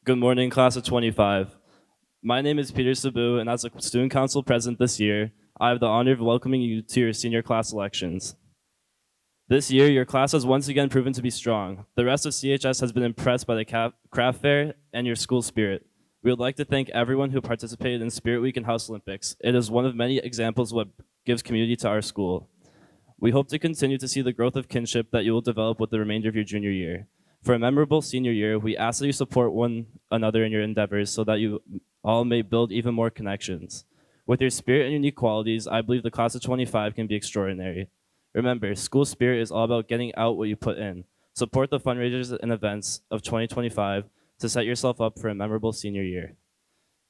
Good morning, class of 25. My name is Peter Sabu, and as a student council president this year, I have the honor of welcoming you to your senior class elections. This year, your class has once again proven to be strong. The rest of CHS has been impressed by the craft fair and your school spirit. We would like to thank everyone who participated in Spirit Week and House Olympics. It is one of many examples of what gives community to our school. We hope to continue to see the growth of kinship that you will develop with the remainder of your junior year. For a memorable senior year, we ask that you support one another in your endeavors so that you all may build even more connections. With your spirit and unique qualities, I believe the class of 25 can be extraordinary. Remember, school spirit is all about getting out what you put in. Support the fundraisers and events of 2025 to set yourself up for a memorable senior year.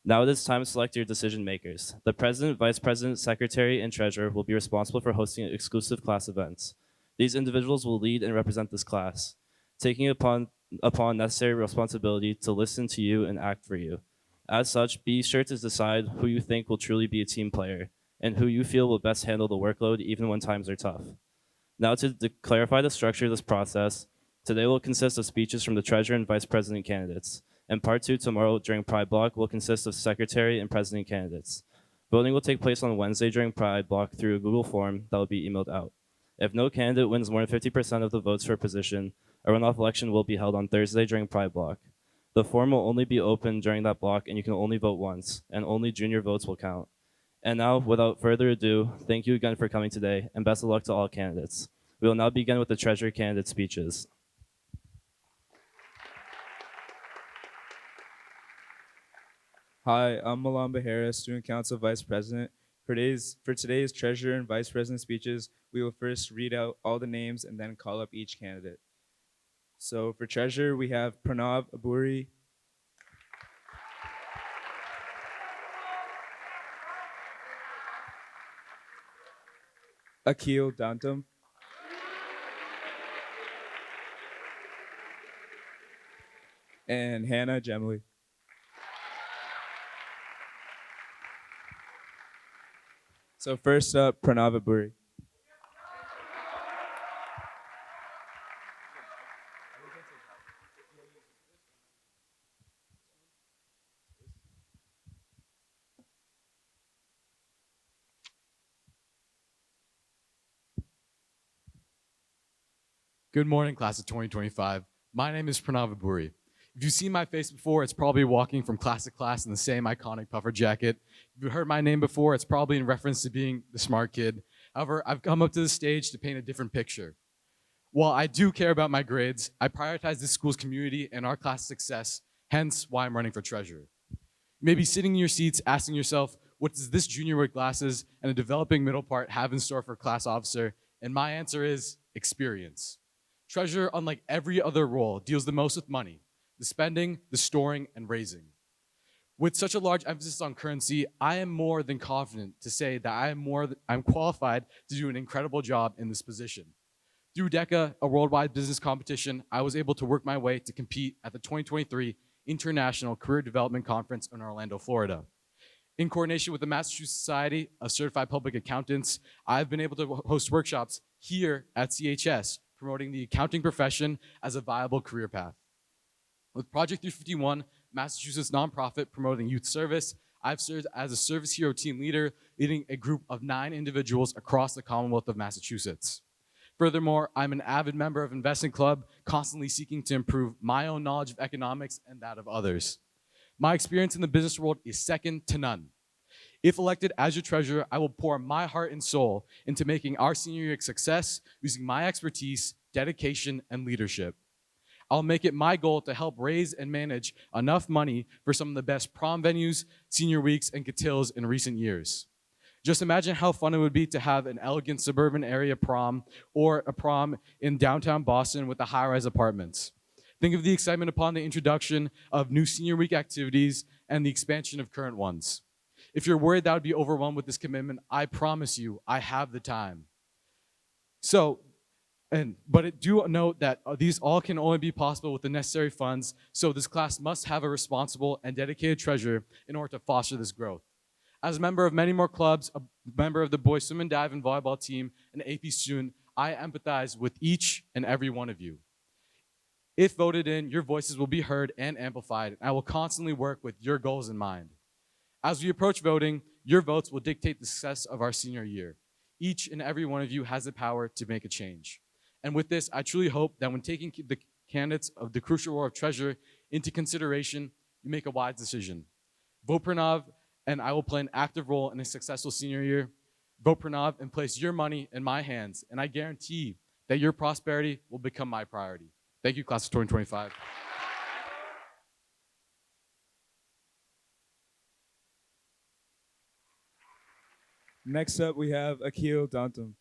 Now it is time to select your decision makers. The president, vice president, secretary, and treasurer will be responsible for hosting exclusive class events. These individuals will lead and represent this class, taking upon necessary responsibility to listen to you and act for you. As such, be sure to decide who you think will truly be a team player and who you feel will best handle the workload even when times are tough. Now to clarify the structure of this process, today will consist of speeches from the treasurer and vice president candidates, and part two tomorrow during Pride Block will consist of secretary and president candidates. Voting will take place on Wednesday during Pride Block through a Google form that will be emailed out. If no candidate wins more than 50% of the votes for a position, a runoff election will be held on Thursday during Pride Block. The form will only be open during that block and you can only vote once, and only junior votes will count. And now, without further ado, thank you again for coming today, and best of luck to all candidates. We will now begin with the treasurer candidate speeches. Hi, I'm Malamba Harris, Student Council Vice President. For today's Treasurer and Vice President speeches, we will first read out all the names and then call up each candidate. So for Treasurer, we have Pranav Aburi, Akil Dantam, and Hannah Gemley. So first up, Pranav Aburi. Good morning, class of 2025. My name is Pranav Aburi. If you've seen my face before, it's probably walking from class to class in the same iconic puffer jacket. If you've heard my name before, it's probably in reference to being the smart kid. However, I've come up to the stage to paint a different picture. While I do care about my grades, I prioritize this school's community and our class success, hence why I'm running for treasurer. You may be sitting in your seats asking yourself, what does this junior with glasses and a developing middle part have in store for class officer? And my answer is experience. Treasurer, unlike every other role, deals the most with money, the spending, the storing, and raising. With such a large emphasis on currency, I am more than confident to say that I'm qualified to do an incredible job in this position. Through DECA, a worldwide business competition, I was able to work my way to compete at the 2023 International Career Development Conference in Orlando, Florida. In coordination with the Massachusetts Society of Certified Public Accountants, I've been able to host workshops here at CHS, promoting the accounting profession as a viable career path. With Project 351, Massachusetts nonprofit promoting youth service, I've served as a service hero team leader, leading a group of 9 individuals across the Commonwealth of Massachusetts. Furthermore, I'm an avid member of Investing Club, constantly seeking to improve my own knowledge of economics and that of others. My experience in the business world is second to none. If elected as your treasurer, I will pour my heart and soul into making our senior year a success using my expertise, dedication, and leadership. I'll make it my goal to help raise and manage enough money for some of the best prom venues, senior weeks, and cotillas in recent years. Just imagine how fun it would be to have an elegant suburban area prom or a prom in downtown Boston with the high-rise apartments. Think of the excitement upon the introduction of new senior week activities and the expansion of current ones. If you're worried that would be overwhelmed with this commitment, I promise you, I have the time. But do note that these all can only be possible with the necessary funds, so this class must have a responsible and dedicated treasurer in order to foster this growth. As a member of many more clubs, a member of the boys swim and dive and volleyball team, an AP student, I empathize with each and every one of you. If voted in, your voices will be heard and amplified, and I will constantly work with your goals in mind. As we approach voting, your votes will dictate the success of our senior year. Each and every one of you has the power to make a change. And with this, I truly hope that when taking the candidates of the crucial role of treasurer into consideration, you make a wise decision. Vote Pranav, and I will play an active role in a successful senior year. Vote Pranav and place your money in my hands, and I guarantee that your prosperity will become my priority. Thank you, class of 2025. Next up, we have Akil Dantum.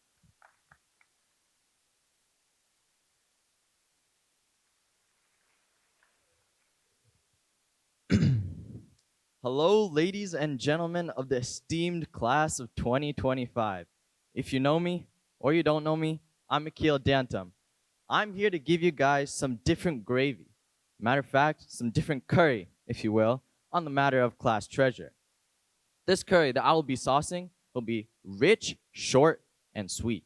Hello, ladies and gentlemen of the esteemed class of 2025. If you know me or you don't know me, I'm Akil Dantum. I'm here to give you guys some different gravy. Matter of fact, some different curry, if you will, on the matter of class treasure. This curry that I will be saucing will be rich, short, and sweet.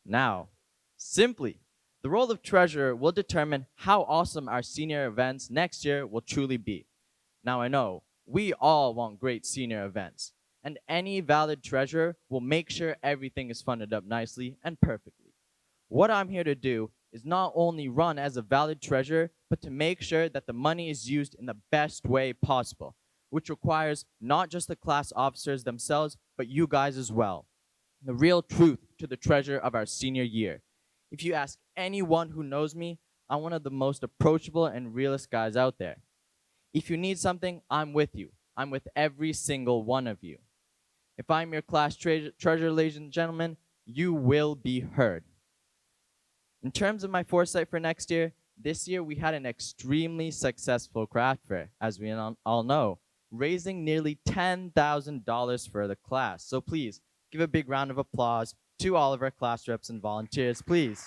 Now, simply, the role of treasurer will determine how awesome our senior events next year will truly be. Now I know, we all want great senior events, and any valid treasurer will make sure everything is funded up nicely and perfectly. What I'm here to do is not only run as a valid treasurer, but to make sure that the money is used in the best way possible, which requires not just the class officers themselves, but you guys as well. The real truth to the treasure of our senior year. If you ask anyone who knows me, I'm one of the most approachable and realist guys out there. If you need something, I'm with you. I'm with every single one of you. If I'm your class treasurer, ladies and gentlemen, you will be heard. In terms of my foresight for next year, this year we had an extremely successful craft fair, as we all know, raising nearly $10,000 for the class. So please, give a big round of applause to all of our class reps and volunteers, please.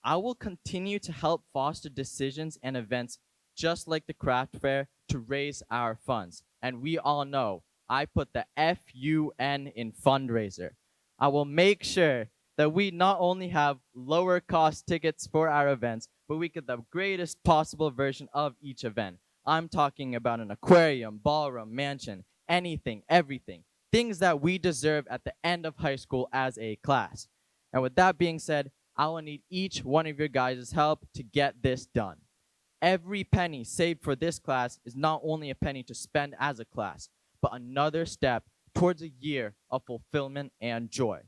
I will continue to help foster decisions and events just like the craft fair to raise our funds. And we all know I put the FUN in fundraiser. I will make sure that we not only have lower cost tickets for our events, but we get the greatest possible version of each event. I'm talking about an aquarium, ballroom, mansion, anything, everything. Things that we deserve at the end of high school as a class. And with that being said, I will need each one of your guys' help to get this done. Every penny saved for this class is not only a penny to spend as a class, but another step towards a year of fulfillment and joy.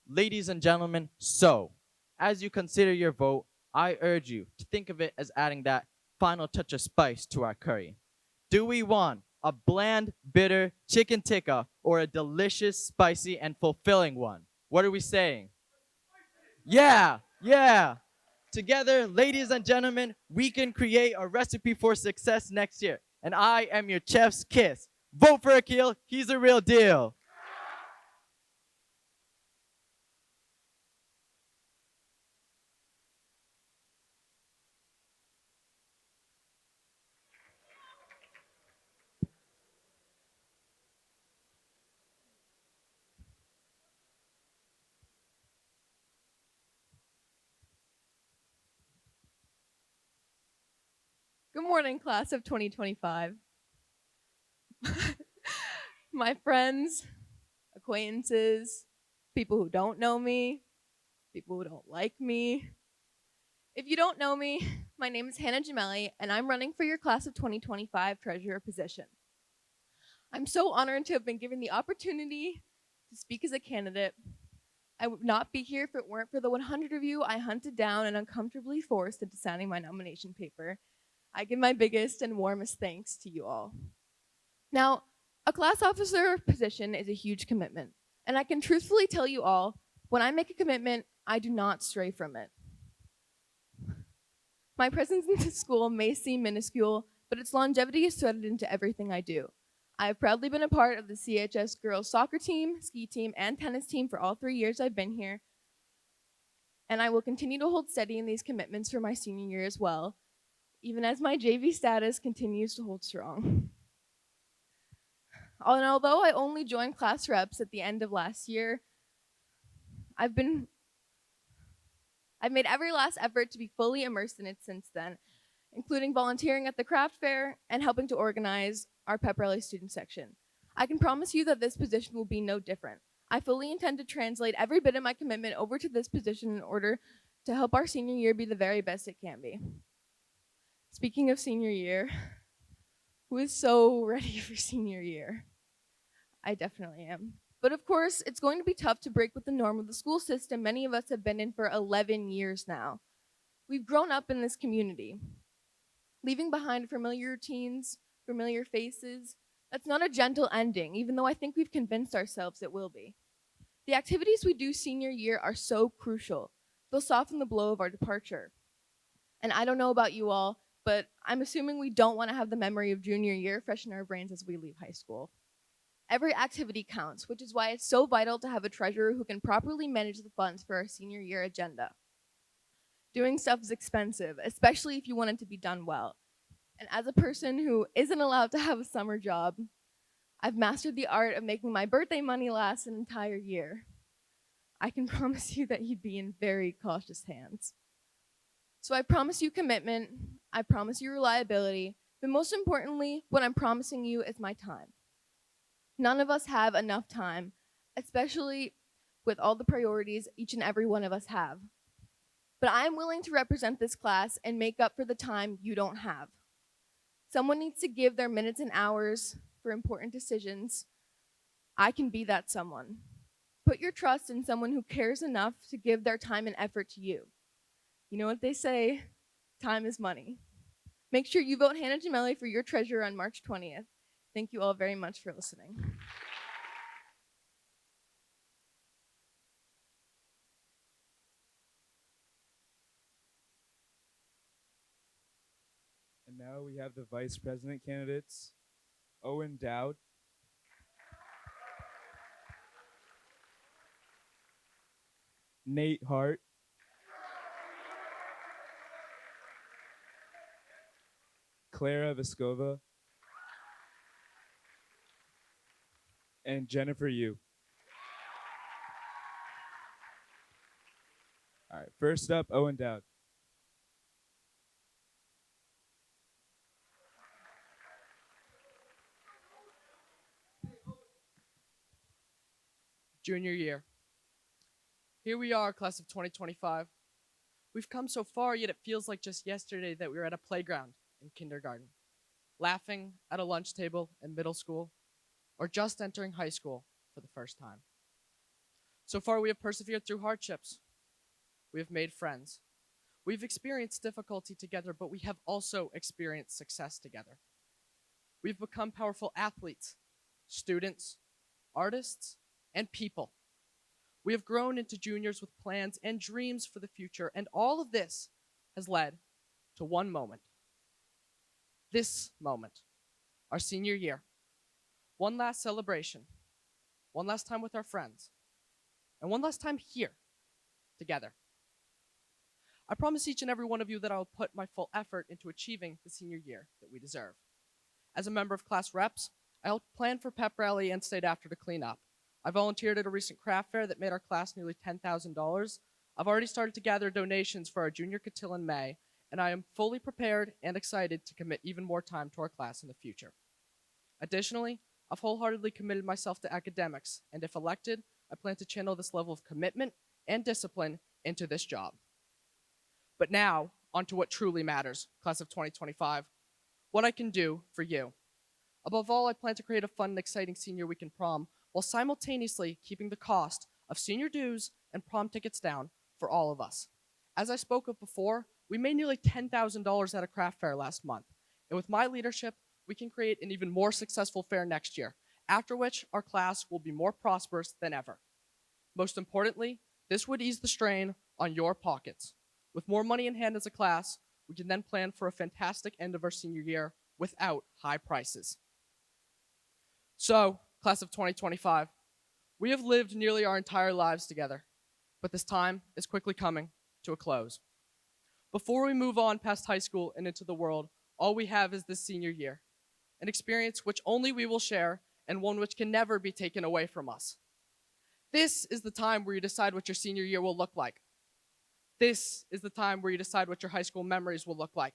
Ladies and gentlemen, so, as you consider your vote, I urge you to think of it as adding that final touch of spice to our curry. Do we want a bland, bitter chicken tikka or a delicious, spicy, and fulfilling one? What are we saying? Yeah. Together, ladies and gentlemen, we can create a recipe for success next year. And I am your chef's kiss. Vote for Akil. He's a real deal. Good morning, class of 2025. My friends, acquaintances, people who don't know me, people who don't like me. If you don't know me, my name is Hannah Gemelli, and I'm running for your class of 2025 treasurer position. I'm so honored to have been given the opportunity to speak as a candidate. I would not be here if it weren't for the 100 of you I hunted down and uncomfortably forced into signing my nomination paper. I give my biggest and warmest thanks to you all. Now, a class officer position is a huge commitment, and I can truthfully tell you all, when I make a commitment, I do not stray from it. My presence in this school may seem minuscule, but its longevity is threaded into everything I do. I have proudly been a part of the CHS girls soccer team, ski team, and tennis team for all 3 years I've been here, and I will continue to hold steady in these commitments for my senior year as well, even as my JV status continues to hold strong. And although I only joined class reps at the end of last year, I've made every last effort to be fully immersed in it since then, including volunteering at the craft fair and helping to organize our pep rally student section. I can promise you that this position will be no different. I fully intend to translate every bit of my commitment over to this position in order to help our senior year be the very best it can be. Speaking of senior year, who is so ready for senior year? I definitely am. But of course, it's going to be tough to break with the norm of the school system many of us have been in for 11 years now. We've grown up in this community, leaving behind familiar routines, familiar faces. That's not a gentle ending, even though I think we've convinced ourselves it will be. The activities we do senior year are so crucial. They'll soften the blow of our departure. And I don't know about you all, but I'm assuming we don't want to have the memory of junior year fresh in our brains as we leave high school. Every activity counts, which is why it's so vital to have a treasurer who can properly manage the funds for our senior year agenda. Doing stuff is expensive, especially if you want it to be done well. And as a person who isn't allowed to have a summer job, I've mastered the art of making my birthday money last an entire year. I can promise you that you'd be in very cautious hands. So I promise you commitment, I promise you reliability, but most importantly, what I'm promising you is my time. None of us have enough time, especially with all the priorities each and every one of us have. But I am willing to represent this class and make up for the time you don't have. Someone needs to give their minutes and hours for important decisions. I can be that someone. Put your trust in someone who cares enough to give their time and effort to you. You know what they say, time is money. Make sure you vote Hannah Gemelli for your treasurer on March 20th. Thank you all very much for listening. And now we have the vice president candidates. Owen Dowd. Nate Hart. Clara Vescova. And Jennifer Yu. All right, first up, Owen Dowd. Junior year. Here we are, class of 2025. We've come so far, yet it feels like just yesterday that we were at a playground in kindergarten, laughing at a lunch table in middle school, or just entering high school for the first time. So far, we have persevered through hardships. We have made friends. We've experienced difficulty together, but we have also experienced success together. We've become powerful athletes, students, artists, and people. We have grown into juniors with plans and dreams for the future, and all of this has led to one moment. This moment, our senior year. One last celebration, one last time with our friends, and one last time here, together. I promise each and every one of you that I will put my full effort into achieving the senior year that we deserve. As a member of class reps, I helped plan for pep rally and stayed after to clean up. I volunteered at a recent craft fair that made our class nearly $10,000. I've already started to gather donations for our junior cotillion in May, and I am fully prepared and excited to commit even more time to our class in the future. Additionally, I've wholeheartedly committed myself to academics, and if elected, I plan to channel this level of commitment and discipline into this job. But now, on to what truly matters, class of 2025, what I can do for you. Above all, I plan to create a fun and exciting senior weekend prom while simultaneously keeping the cost of senior dues and prom tickets down for all of us. As I spoke of before, we made nearly $10,000 at a craft fair last month, and with my leadership, we can create an even more successful fair next year, after which our class will be more prosperous than ever. Most importantly, this would ease the strain on your pockets. With more money in hand as a class, we can then plan for a fantastic end of our senior year without high prices. So, class of 2025, we have lived nearly our entire lives together, but this time is quickly coming to a close. Before we move on past high school and into the world, all we have is this senior year, an experience which only we will share and one which can never be taken away from us. This is the time where you decide what your senior year will look like. This is the time where you decide what your high school memories will look like.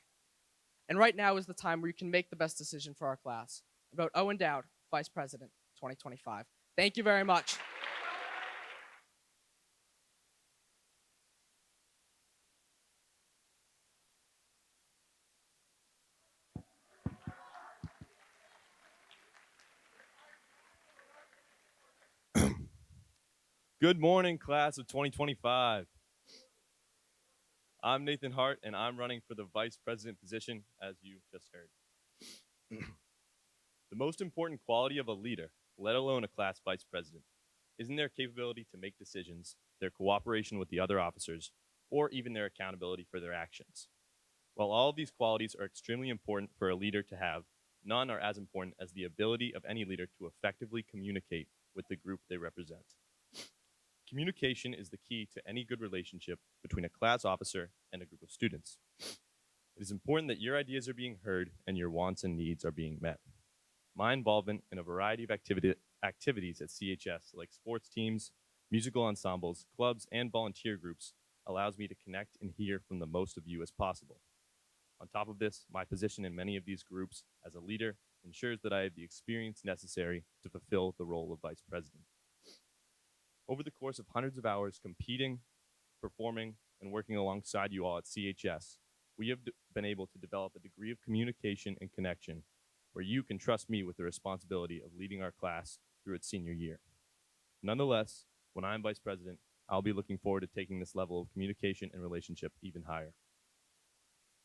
And right now is the time where you can make the best decision for our class. About Owen Dowd, Vice President, 2025. Thank you very much. Good morning, class of 2025. I'm Nathan Hart, and I'm running for the vice president position, as you just heard. The most important quality of a leader, let alone a class vice president, isn't their capability to make decisions, their cooperation with the other officers, or even their accountability for their actions. While all of these qualities are extremely important for a leader to have, none are as important as the ability of any leader to effectively communicate with the group they represent. Communication is the key to any good relationship between a class officer and a group of students. It is important that your ideas are being heard and your wants and needs are being met. My involvement in a variety of activities at CHS, like sports teams, musical ensembles, clubs, and volunteer groups, allows me to connect and hear from the most of you as possible. On top of this, my position in many of these groups as a leader ensures that I have the experience necessary to fulfill the role of vice president. Over the course of hundreds of hours competing, performing, and working alongside you all at CHS, we have been able to develop a degree of communication and connection where you can trust me with the responsibility of leading our class through its senior year. Nonetheless, when I'm vice president, I'll be looking forward to taking this level of communication and relationship even higher.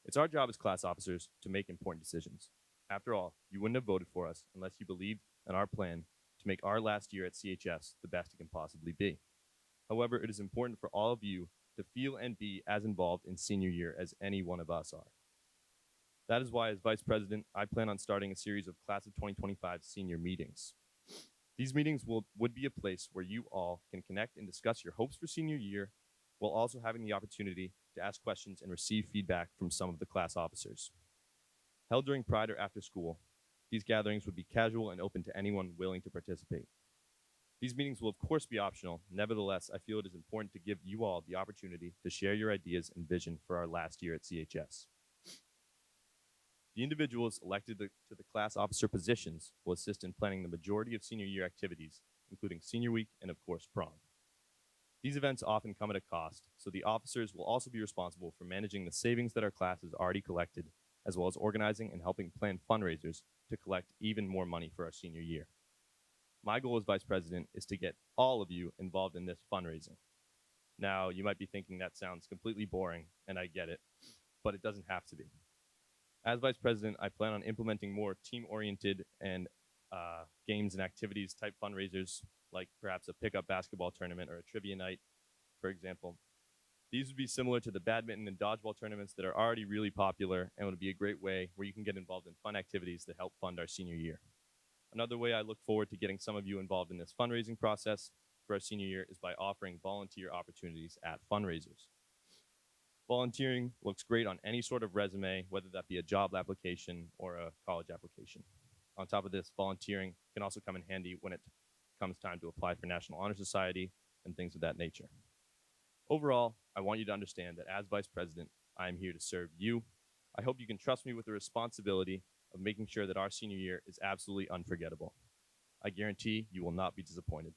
It's our job as class officers to make important decisions. After all, you wouldn't have voted for us unless you believed in our plan to make our last year at CHS the best it can possibly be. However, it is important for all of you to feel and be as involved in senior year as any one of us are. That is why, as vice president, I plan on starting a series of class of 2025 senior meetings. These meetings would be a place where you all can connect and discuss your hopes for senior year, while also having the opportunity to ask questions and receive feedback from some of the class officers. Held during Pride or after school, these gatherings would be casual and open to anyone willing to participate. These meetings will of course be optional. Nevertheless, I feel it is important to give you all the opportunity to share your ideas and vision for our last year at CHS. The individuals elected to the class officer positions will assist in planning the majority of senior year activities, including senior week and of course prom. These events often come at a cost, so the officers will also be responsible for managing the savings that our class has already collected, as well as organizing and helping plan fundraisers to collect even more money for our senior year. My goal as vice president is to get all of you involved in this fundraising. Now, you might be thinking that sounds completely boring, and I get it, but it doesn't have to be. As vice president, I plan on implementing more team-oriented and games and activities type fundraisers, like perhaps a pickup basketball tournament or a trivia night, for example. These would be similar to the badminton and dodgeball tournaments that are already really popular and would be a great way where you can get involved in fun activities that help fund our senior year. Another way I look forward to getting some of you involved in this fundraising process for our senior year is by offering volunteer opportunities at fundraisers. Volunteering looks great on any sort of resume, whether that be a job application or a college application. On top of this, volunteering can also come in handy when it comes time to apply for National Honor Society and things of that nature. Overall, I want you to understand that as vice president, I am here to serve you. I hope you can trust me with the responsibility of making sure that our senior year is absolutely unforgettable. I guarantee you will not be disappointed.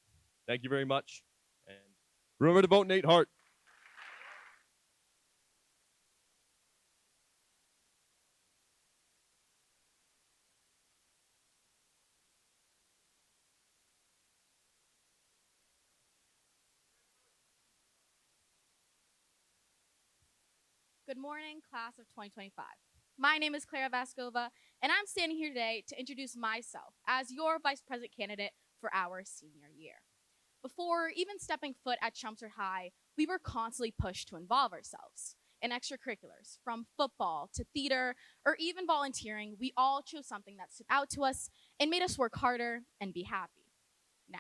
Thank you very much, and remember to vote Nate Hart. Good morning, class of 2025. My name is Clara Vaskova, and I'm standing here today to introduce myself as your vice president candidate for our senior year. Before even stepping foot at Chelmsford High, we were constantly pushed to involve ourselves in extracurriculars, from football to theater or even volunteering. We all chose something that stood out to us and made us work harder and be happy. Now,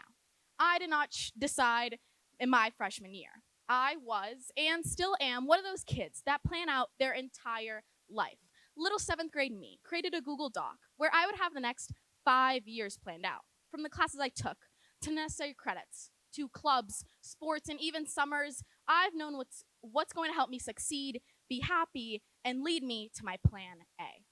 I did not decide in my freshman year. I was and still am one of those kids that plan out their entire life. Little 7th grade me created a Google Doc where I would have the next 5 years planned out, from the classes I took to necessary credits to clubs, sports, and even summers, I've known what's going to help me succeed, be happy, and lead me to my plan A.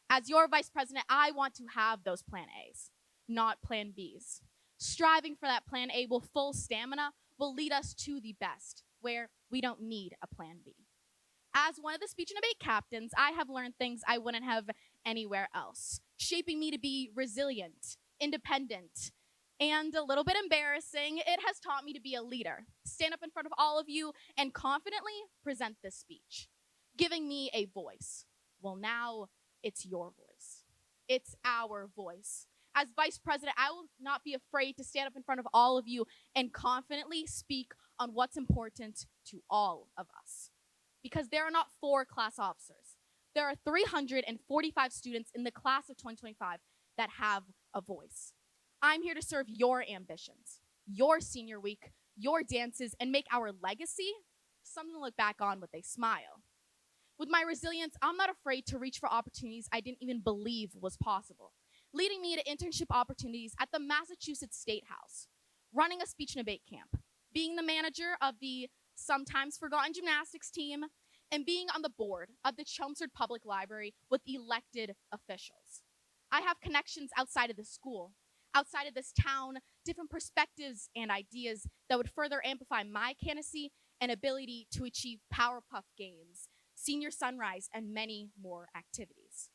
As your vice president, I want to have those plan A's, not plan B's. Striving for that plan A with full stamina will lead us to the best, where we don't need a plan B. As one of the speech and debate captains, I have learned things I wouldn't have anywhere else, shaping me to be resilient, independent, and a little bit embarrassing. It has taught me to be a leader, stand up in front of all of you, and confidently present this speech, giving me a voice. Well, now it's your voice. It's our voice. As vice president, I will not be afraid to stand up in front of all of you and confidently speak on what's important to all of us. Because there are not 4 class officers. There are 345 students in the class of 2025 that have a voice. I'm here to serve your ambitions, your senior week, your dances, and make our legacy something to look back on with a smile. With my resilience, I'm not afraid to reach for opportunities I didn't even believe was possible, leading me to internship opportunities at the Massachusetts State House, running a speech and debate camp, being the manager of the sometimes forgotten gymnastics team, and being on the board of the Chelmsford Public Library with elected officials. I have connections outside of the school, outside of this town, different perspectives and ideas that would further amplify my candidacy and ability to achieve Powerpuff Games, Senior Sunrise, and many more activities.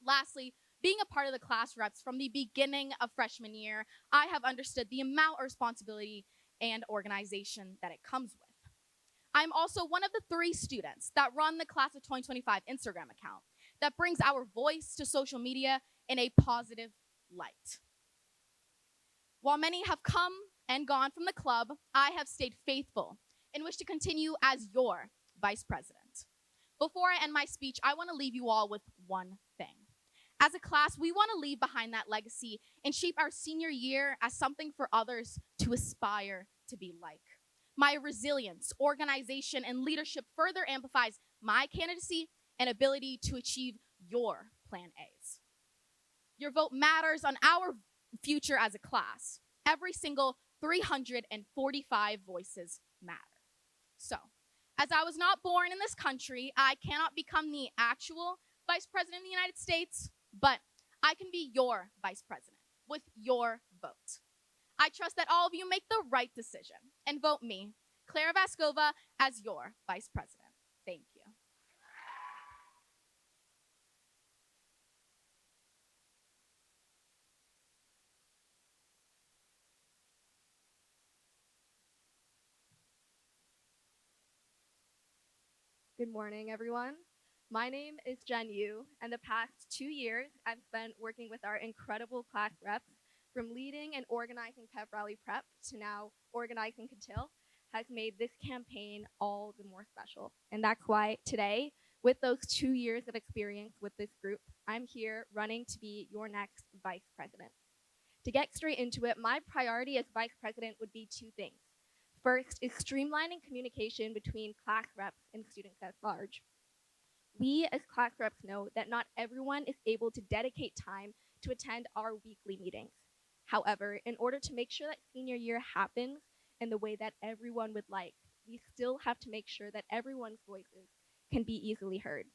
Lastly, being a part of the class reps from the beginning of freshman year, I have understood the amount of responsibility and organization that it comes with. I'm also one of the 3 students that run the class of 2025 Instagram account that brings our voice to social media in a positive light. While many have come and gone from the club, I have stayed faithful and wish to continue as your vice president. Before I end my speech, I want to leave you all with one thing. As a class, we want to leave behind that legacy and shape our senior year as something for others to aspire to be like. My resilience, organization, and leadership further amplifies my candidacy and ability to achieve your plan A's. Your vote matters on our future as a class. Every single 345 voices matter. So, as I was not born in this country, I cannot become the actual vice president of the United States, but I can be your vice president with your vote. I trust that all of you make the right decision and vote me, Clara Vaskova, as your vice president. Thank you. Good morning, everyone. My name is Jen Yu, and the past 2 years I've spent working with our incredible class reps, from leading and organizing Pep Rally Prep to now organizing Cotillo, has made this campaign all the more special. And that's why today, with those 2 years of experience with this group, I'm here running to be your next vice president. To get straight into it, my priority as vice president would be 2 things. First is streamlining communication between class reps and students at large. We as class reps know that not everyone is able to dedicate time to attend our weekly meetings. However, in order to make sure that senior year happens in the way that everyone would like, we still have to make sure that everyone's voices can be easily heard.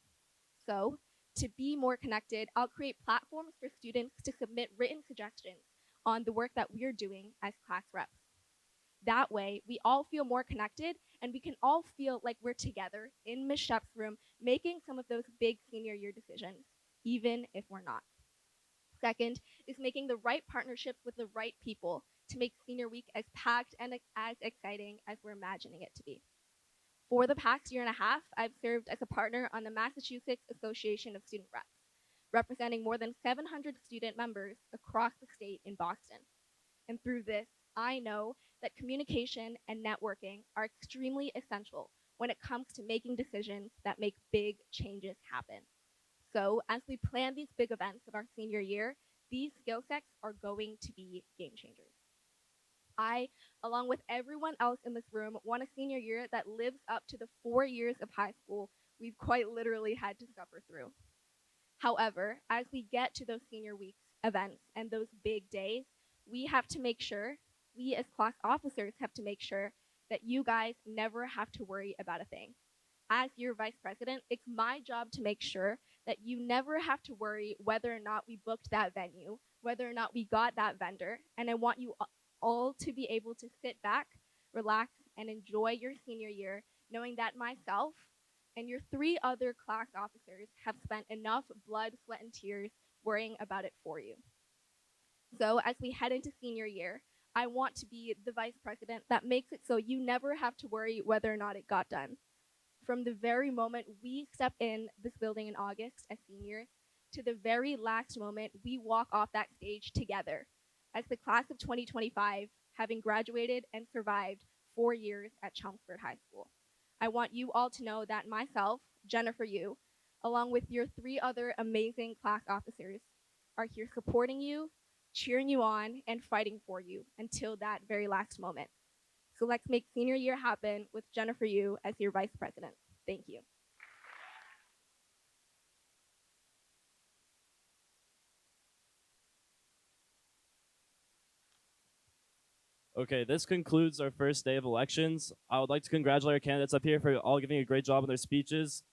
So, to be more connected, I'll create platforms for students to submit written suggestions on the work that we're doing as class reps. That way, we all feel more connected and we can all feel like we're together in Ms. Shep's room making some of those big senior year decisions, even if we're not. Second is making the right partnerships with the right people to make senior week as packed and as exciting as we're imagining it to be. For the past year and a half, I've served as a partner on the Massachusetts Association of Student Reps, representing more than 700 student members across the state in Boston. And through this, I know that communication and networking are extremely essential when it comes to making decisions that make big changes happen. So as we plan these big events of our senior year, these skill sets are going to be game changers. I, along with everyone else in this room, want a senior year that lives up to the 4 years of high school we've quite literally had to suffer through. However, as we get to those senior weeks events and those big days, we have to make sure we as class officers have to make sure that you guys never have to worry about a thing. As your vice president, it's my job to make sure that you never have to worry whether or not we booked that venue, whether or not we got that vendor, and I want you all to be able to sit back, relax, and enjoy your senior year, knowing that myself and your 3 other class officers have spent enough blood, sweat, and tears worrying about it for you. So as we head into senior year, I want to be the vice president that makes it so you never have to worry whether or not it got done. From the very moment we step in this building in August as seniors to the very last moment we walk off that stage together as the class of 2025, having graduated and survived 4 years at Chelmsford High School. I want you all to know that myself, Jennifer Yu, along with your 3 other amazing class officers, are here supporting you, cheering you on, and fighting for you until that very last moment. So let's make senior year happen with Jennifer Yu as your vice president. Thank you. Okay, this concludes our first day of elections. I would like to congratulate our candidates up here for all giving a great job in their speeches.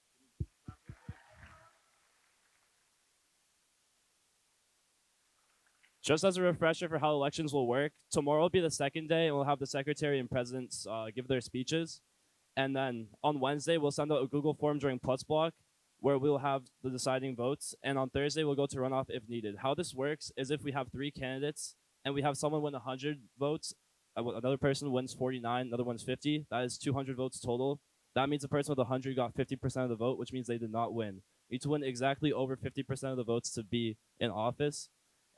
Just as a refresher for how elections will work, tomorrow will be the second day, and we'll have the secretary and presidents give their speeches. And then on Wednesday, we'll send out a Google form during Plus Block, where we'll have the deciding votes. And on Thursday, we'll go to runoff if needed. How this works is if we have 3 candidates and we have someone win 100 votes, another person wins 49, another one's 50. That is 200 votes total. That means the person with 100 got 50% of the vote, which means they did not win. You need to win exactly over 50% of the votes to be in office.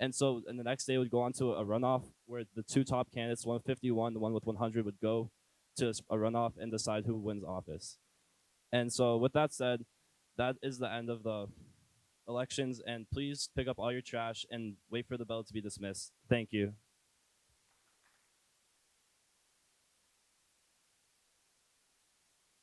And so, and the next day would go on to a runoff where the 2 top candidates, the one with 51, the one with 100, would go to a runoff and decide who wins office. And so, with that said, that is the end of the elections. And please pick up all your trash and wait for the bell to be dismissed. Thank you.